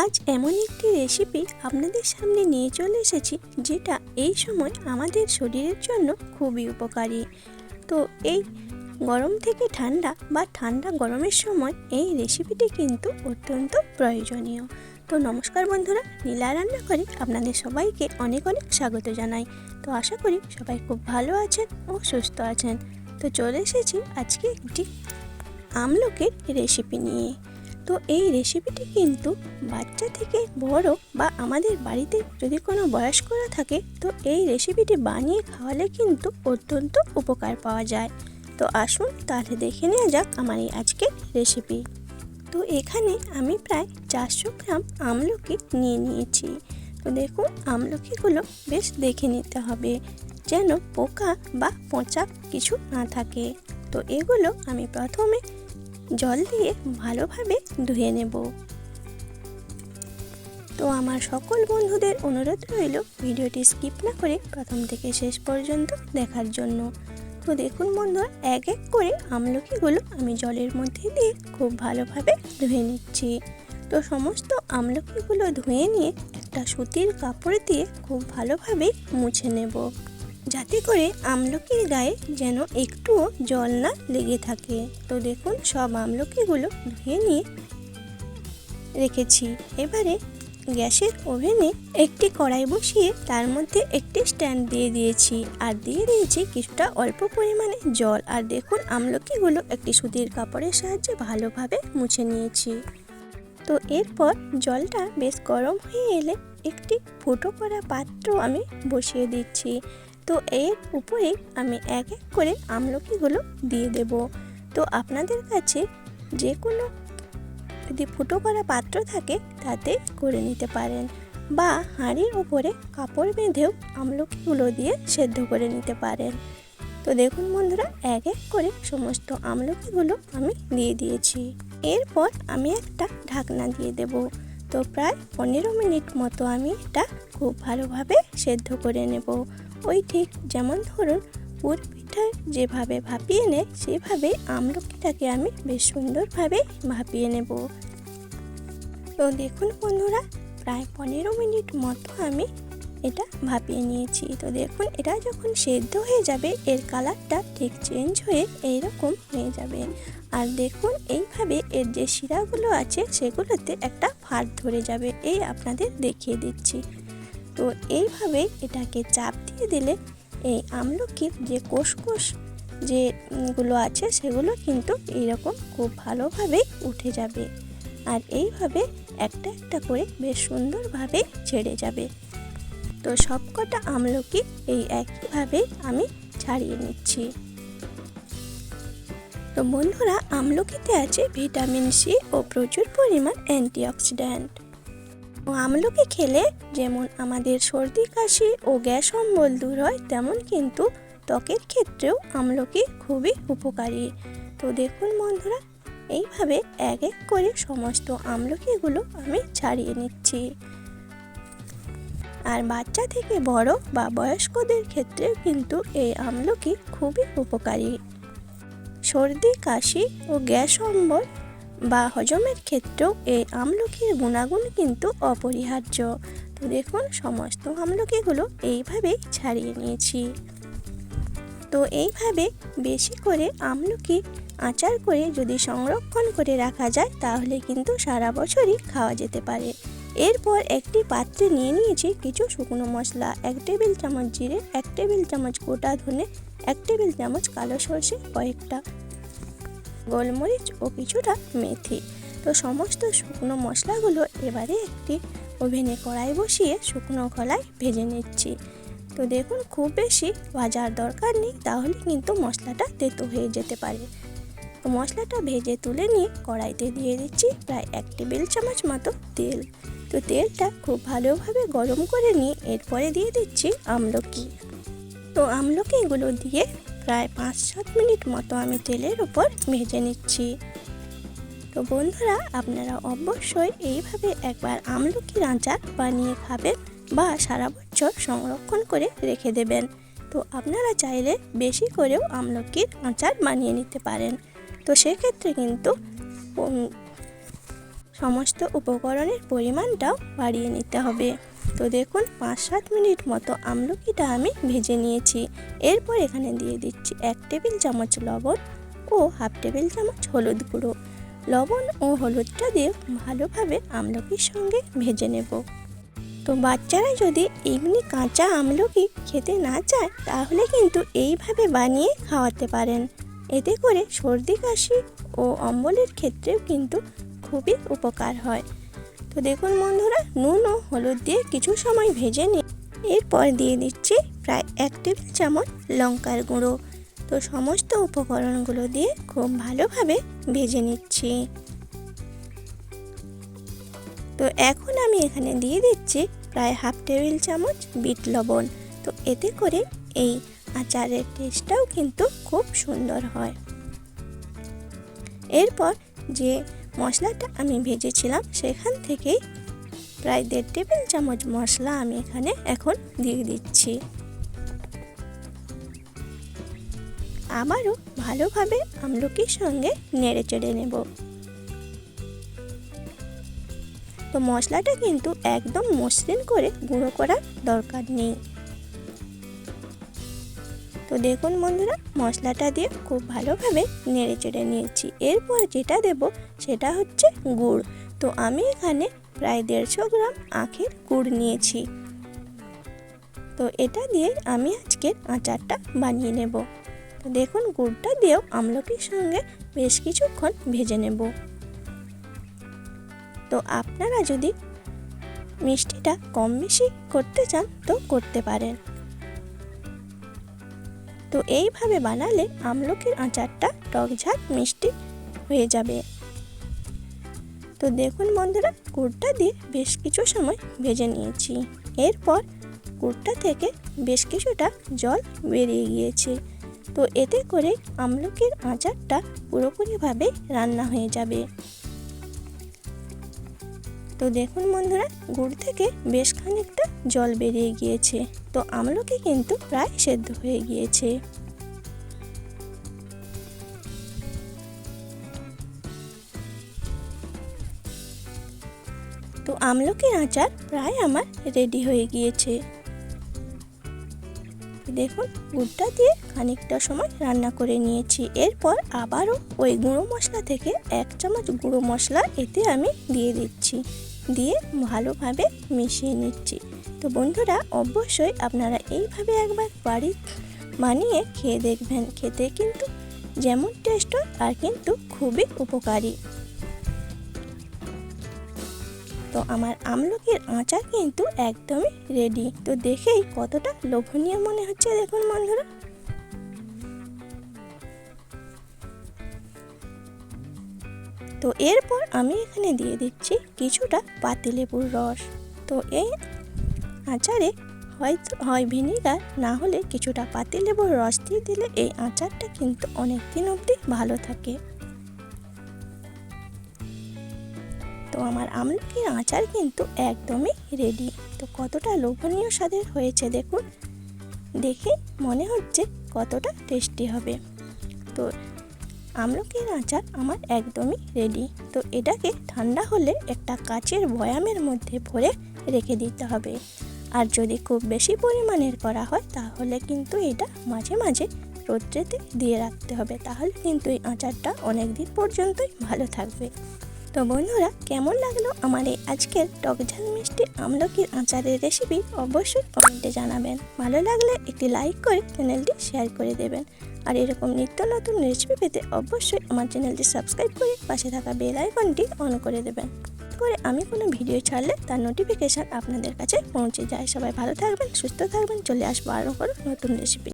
আজ এমন একটি রেসিপি আপনাদের সামনে নিয়ে চলে এসেছি যেটা এই সময় আমাদের শরীরের জন্য খুবই উপকারী। তো এই গরম থেকে ঠান্ডা বা ঠান্ডা গরমের সময় এই রেসিপিটি কিন্তু অত্যন্ত প্রয়োজনীয়। তো নমস্কার বন্ধুরা, নীলার রান্নাঘরে আপনাদের সবাইকে অনেক অনেক স্বাগত জানাই। তো আশা করি সবাই খুব ভালো আছেন ও সুস্থ আছেন। তো চলে এসেছি আজকে একটি আমলকির রেসিপি নিয়ে। তো এই রেসিপিটি কিন্তু বাচ্চা থেকে বড় বা আমাদের বাড়িতে যদি কোনো বয়স্করা থাকে তো এই রেসিপিটি বানিয়ে খাওয়ালে কিন্তু অত্যন্ত উপকার পাওয়া যায়। তো আসুন তাহলে দেখে নেওয়া যাক আমার এই আজকের রেসিপি। তো এখানে আমি প্রায় 400 গ্রাম আমলকি নিয়ে নিয়েছি। তো দেখুন, আমলকিগুলো বেশ দেখে নিতে হবে যেন পোকা বা পচা কিছু না থাকে। তো এগুলো আমি প্রথমে জল দিয়ে ভালোভাবে ধুয়ে নেব। তো আমার সকল বন্ধুদের অনুরোধ রইল ভিডিওটি স্কিপ না করে প্রথম থেকে শেষ পর্যন্ত দেখার জন্য। তো দেখুন বন্ধুরা, এক এক করে আমলকিগুলো আমি জলের মধ্যে দিয়ে খুব ভালোভাবে ধুয়ে নিচ্ছি। তো সমস্ত আমলকিগুলো ধুয়ে নিয়ে একটা সুতির কাপড় দিয়ে খুব ভালোভাবে মুছে নেব, যাতে করে আমলকির গায়ে যেন একটুও জল না লেগে থাকে। তো দেখুন, সব আমলকিগুলো ধুয়ে নিয়ে রেখেছি। এবারে গ্যাসের ওভেনে একটি কড়াই বসিয়ে তার মধ্যে একটি স্ট্যান্ড দিয়ে দিয়েছি আর দিয়ে দিয়েছি কিছুটা অল্প পরিমাণে জল। আর দেখুন, আমলকিগুলো একটি সুতির কাপড়ের সাহায্যে ভালোভাবে মুছে নিয়েছি। তো এরপর জলটা বেশ গরম হয়ে এলে একটি ফুটো করা পাত্র আমি বসিয়ে দিচ্ছি। তো এর উপরে আমি এক এক করে আমলকিগুলো দিয়ে দেব। তো আপনাদের কাছে যে কোনো যদি ফুটো করা পাত্র থাকে তাতে করে নিতে পারেন, বা হাঁড়ির উপরে কাপড় বেঁধেও আমলকিগুলো দিয়ে সেদ্ধ করে নিতে পারেন। তো দেখুন বন্ধুরা, এক এক করে সমস্ত আমলকিগুলো আমি দিয়ে দিয়েছি। এরপর আমি একটা ঢাকনা দিয়ে দেব। তো প্রায় 15 মিনিট মতো আমি এটা খুব ভালোভাবে সেদ্ধ করে নেব। ওই ঠিক যেমন ধরুন পুর পিঠা যেভাবে ভাপিয়ে নেয় সেভাবে আমলকিটাকে আমি বেশ সুন্দরভাবে ভাপিয়ে নেব। তো দেখুন বন্ধুরা, প্রায় 15 মিনিট মতো আমি এটা ভাপিয়ে নিয়েছি। তো দেখুন, এটা যখন সেদ্ধ হয়ে যাবে এর কালারটা ঠিক চেঞ্জ হয়ে এইরকম হয়ে যাবে। আর দেখুন, এইভাবে এর যে শিরাগুলো আছে সেগুলোতে একটা ফাট ধরে যাবে, এই আপনাদের দেখিয়ে দিচ্ছি। তো এইভাবে এটাকে চাপ দিয়ে দিলে এই আমলকির যে কোষ যেগুলো আছে সেগুলো কিন্তু এইরকম খুব ভালোভাবে উঠে যাবে। আর এইভাবে একটা একটা করে বেশ সুন্দরভাবে ছেড়ে যাবে। তো সবকটা আমলকি এই একইভাবে আমি ছাড়িয়ে নিচ্ছি। তো বন্ধুরা, আমলকিতে আছে ভিটামিন সি ও প্রচুর পরিমাণ অ্যান্টিঅক্সিডেন্ট। ও আমলকি খেলে যেমন আমাদের সর্দি কাশি ও গ্যাস অম্বল দূর হয়, তেমন কিন্তু ত্বকের ক্ষেত্রেও আমলকি খুবই উপকারী। তো দেখুন বন্ধুরা, এইভাবে এক এক করে সমস্ত আমলকিগুলো আমি ছাড়িয়ে নিচ্ছি। আর বাচ্চা থেকে বড় বা বয়স্কদের ক্ষেত্রে কিন্তু এই আমলকি খুবই উপকারী। সর্দি কাশি ও গ্যাস অম্বল বা হজমের ক্ষেত্রেও এই আমলকির গুণাগুণ কিন্তু অপরিহার্য। তো দেখুন, সমস্ত আমলকিগুলো এইভাবেই ছাড়িয়ে নিয়েছি। তো এইভাবে বেশি করে আমলকি আচার করে যদি সংরক্ষণ করে রাখা যায় তাহলে কিন্তু সারা বছরই খাওয়া যেতে পারে। এরপর একটি পাত্রে নিয়ে নিয়েছি কিছু শুকনো মশলা, 1 টেবিল চামচ জিরে, 1 টেবিল চামচ গোটা ধনে, 1 টেবিল চামচ কালো সরষে, কয়েকটা গোলমরিচ ও কিছুটা মেথি। তো সমস্ত শুকনো মশলাগুলো এবারে একটি ওভেনে কড়াই বসিয়ে শুকনো খোলায় ভেজে নিচ্ছি। তো দেখুন, খুব বেশি ভাজার দরকার নেই, তাহলে কিন্তু মশলাটা তেতো হয়ে যেতে পারে। তো মশলাটা ভেজে তুলে নিয়ে কড়াইতে দিয়ে দিচ্ছি প্রায় 1 টেবিল চামচ মতো তেল। তো তেলটা খুব ভালোভাবে গরম করে নিয়ে এরপরে দিয়ে দিচ্ছি আমলকি। তো আমলকিগুলো দিয়ে প্রায় 5-7 মিনিট মতো আমি তেলের উপর ভেজে নিচ্ছি। তো বন্ধুরা, আপনারা অবশ্যই এইভাবে একবার আমলকির আচার বানিয়ে খাবেন বা সারা বছর সংরক্ষণ করে রেখে দেবেন। তো আপনারা চাইলে বেশি করেও আমলকির আচার বানিয়ে নিতে পারেন। তো সেক্ষেত্রে কিন্তু সমস্ত উপকরণের পরিমাণটাও বাড়িয়ে নিতে হবে। তো দেখুন 5-7 মিনিট মতো আমলকিটা আমি ভেজে নিয়েছি। এরপর এখানে দিয়ে দিচ্ছি 1 টেবিল চামচ লবণ ও হাফ টেবিল চামচ হলুদ গুঁড়ো। লবণ ও হলুদটা দিয়ে ভালোভাবে আমলকির সঙ্গে ভেজে নেব। তো বাচ্চারা যদি এমনি কাঁচা আমলকি খেতে না চায় তাহলে কিন্তু এইভাবে বানিয়ে খাওয়াতে পারেন। এতে করে সর্দি কাশি ও অম্বলের ক্ষেত্রেও কিন্তু খুবই উপকার হয়। তো দেখুন বন্ধুরা, নুন ও হলুদ দিয়ে কিছু সময় ভেজে নিয়ে এরপর দিয়ে দিচ্ছি প্রায় 1 টেবিল চামচ লঙ্কার গুঁড়ো। তো সমস্ত উপকরণগুলো দিয়ে খুব ভালোভাবে ভেজে নিচ্ছি। তো এখন আমি এখানে দিয়ে দিচ্ছি প্রায় হাফ টেবিল চামচ বিট লবণ। তো এতে করে এই আচারের টেস্টটাও কিন্তু খুব সুন্দর হয়। এরপর যে মশলাটা আমি ভেজেছিলাম সেখান থেকেই প্রায় 1.5 টেবিল চামচ মশলা আমি এখানে এখন দিয়ে দিচ্ছি। আবারও ভালোভাবে আমলকির সঙ্গে নেড়ে চেড়ে নেব। তো মশলাটা কিন্তু একদম মসৃণ করে গুঁড়ো করার দরকার নেই। তো দেখুন বন্ধুরা, মশলাটা দিয়ে খুব ভালোভাবে নেড়ে চেড়ে নিয়েছি। এরপর যেটা দেব সেটা হচ্ছে গুড়। তো আমি এখানে প্রায় 150 গ্রাম আখের গুড় নিয়েছি। তো এটা দিয়ে আমি আজকের আচারটা বানিয়ে নেব। তো দেখুন গুড়টা দিয়েও আমলকির সঙ্গে বেশ কিছুক্ষণ ভেজে নেব। তো আপনারা যদি মিষ্টিটা কম বেশি করতে চান তো করতে পারেন। তো এইভাবে বানালে আমলকির আচারটা টকঝাল মিষ্টি হয়ে যাবে। তো দেখুন বন্ধুরা, গুড়টা দিয়ে বেশ কিছু সময় ভেজে নিয়েছি। এরপর গুড়টা থেকে বেশ কিছুটা জল বেরিয়ে গিয়েছে। তো এতে করে আমলকির আচারটা পুরোপুরিভাবে রান্না হয়ে যাবে। তো দেখুন বন্ধুরা, গুড় থেকে বেশ খানিকটা জল বেরিয়ে গিয়েছে। তো আমলকি কিন্তু প্রায় সেদ্ধ হয়ে গিয়েছে। তো আমলকির আচার প্রায় আমার রেডি হয়ে গিয়েছে। দেখুন গুড়টা দিয়ে খানিকটা সময় রান্না করে নিয়েছি। এরপর আবারও ওই গুঁড়ো মশলা থেকে 1 চামচ গুঁড়ো মশলা এতে আমি দিয়ে দিচ্ছি, দিয়ে ভালোভাবে মিশিয়ে নিচ্ছি। তো বন্ধুরা, অবশ্যই আপনারা এইভাবে একবার বাড়ি বানিয়ে খেয়ে দেখবেন। খেতে কিন্তু যেমন টেস্ট হয় আর কিন্তু খুবই উপকারী। তো আমার আমলকির আচার কিন্তু একদমই রেডি। তো দেখেই কতটা লোভনীয় মনে হচ্ছে দেখুন বন্ধুরা। তো এরপর আমি এখানে দিয়ে দিচ্ছি কিছুটা পাতিলেবুর রস। তো এই আচারে হয় ভিনেগার, না হলে কিছুটা পাতিলেবুর রস দিয়ে দিলে এই আচারটা কিন্তু অনেক দিন অবধি ভালো থাকে। তো আমার আমলকির আচার কিন্তু একদমই রেডি। তো কতটা লোভনীয় স্বাদের হয়েছে দেখুন, দেখে মনে হচ্ছে কতটা টেস্টি হবে। তো আমলকির আচার আমার একদমই রেডি। তো এটাকে ঠান্ডা হলে একটা কাচের বয়ামের মধ্যে ভরে রেখে দিতে হবে। আর যদি খুব বেশি পরিমাণের করা হয় তাহলে কিন্তু এটা মাঝে মাঝে রোদ্রেতে দিয়ে রাখতে হবে, তাহলে কিন্তু এই আচারটা অনেক দিন পর্যন্তই ভালো থাকবে। তো বন্ধুরা, কেমন লাগলো আমার এই আজকের টকঝাল মিষ্টি আমলকির আচারের রেসিপি অবশ্যই কমেন্টে জানাবেন। ভালো লাগলে একটি লাইক করে চ্যানেলটি শেয়ার করে দেবেন। আর এরকম নিত্য নতুন রেসিপি পেতে অবশ্যই আমার চ্যানেলটি সাবস্ক্রাইব করে পাশে থাকা বেল আইকনটি অন করে দেবেন, করে আমি কোনো ভিডিও ছাড়লে তার নোটিফিকেশান আপনাদের কাছে পৌঁছে যায়। সবাই ভালো থাকবেন, সুস্থ থাকবেন। চলে আসবো আরও কোনো নতুন রেসিপি।